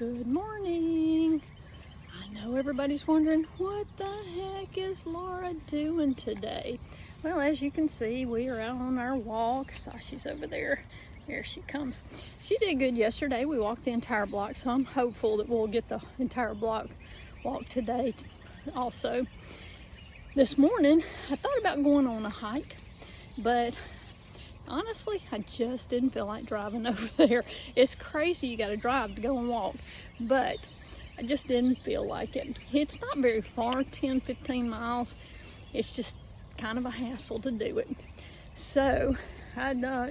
Good morning. I know everybody's wondering, what the heck is Laura doing today? Well, as you can see, we are out on our walk. Sashi's over there. Here she comes. She did good yesterday. We walked the entire block, so I'm hopeful that we'll get the entire block walk today also. This morning, I thought about going on a hike, but honestly, I just didn't feel like driving over there. It's crazy you gotta drive to go and walk, but I just didn't feel like it. It's not very far, 10-15 miles. It's just kind of a hassle to do it. So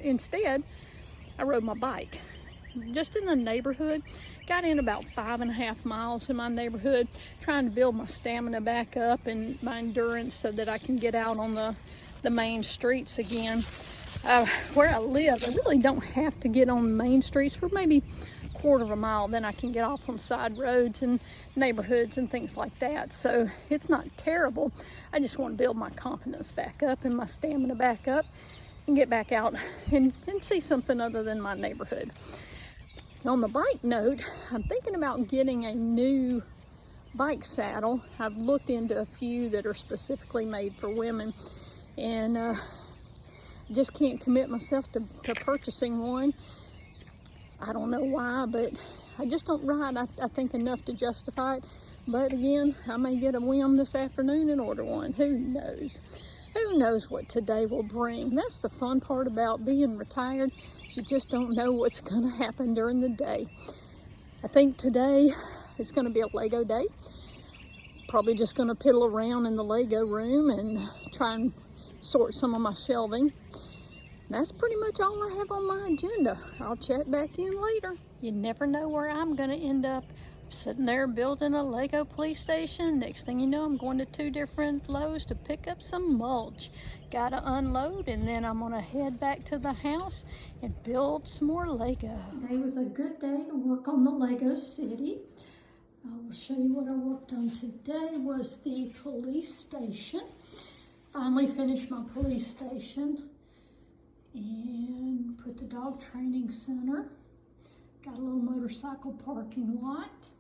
instead, I rode my bike just in the neighborhood. Got in about 5.5 miles in my neighborhood, trying to build my stamina back up and my endurance so that I can get out on the main streets again. Where I live, I really don't have to get on the main streets for maybe 1/4 mile. Then I can get off on side roads and neighborhoods and things like that. So it's not terrible. I just want to build my confidence back up and my stamina back up and get back out and see something other than my neighborhood. On the bike note, I'm thinking about getting a new bike saddle. I've looked into a few that are specifically made for women, and just can't commit myself to purchasing one. I don't know why, but I just don't ride, I think, enough to justify it. But again, I may get a whim this afternoon and order one. Who knows? Who knows what today will bring? That's the fun part about being retired. You just don't know what's going to happen during the day. I think today it's going to be a Lego day. Probably just going to piddle around in the Lego room and try and sort some of my shelving. That's pretty much all I have on my agenda. I'll check back in later. You never know where I'm going to end up. I'm sitting there building a Lego police station. Next thing you know, I'm going to 2 different Lowe's to pick up some mulch. Gotta unload, and then I'm gonna head back to the house and build some more Lego. Today was a good day to work on the Lego city. I will show you what I worked on today. Was the police station. Finally finished my police station and put the dog training center. Got a little motorcycle parking lot.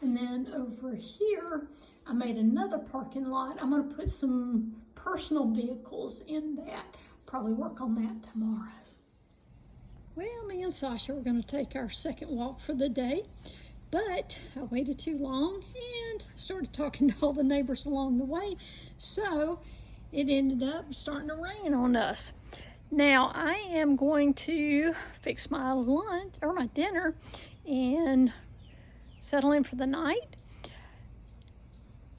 And then over here, I made another parking lot. I'm gonna put some personal vehicles in that. Probably work on that tomorrow. Well, me and Sasha are gonna take our second walk for the day, but I waited too long and started talking to all the neighbors along the way. So it ended up starting to rain on us. Now I am going to fix my lunch or my dinner and settle in for the night.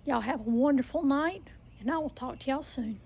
Y'all have a wonderful night, and I will talk to y'all soon.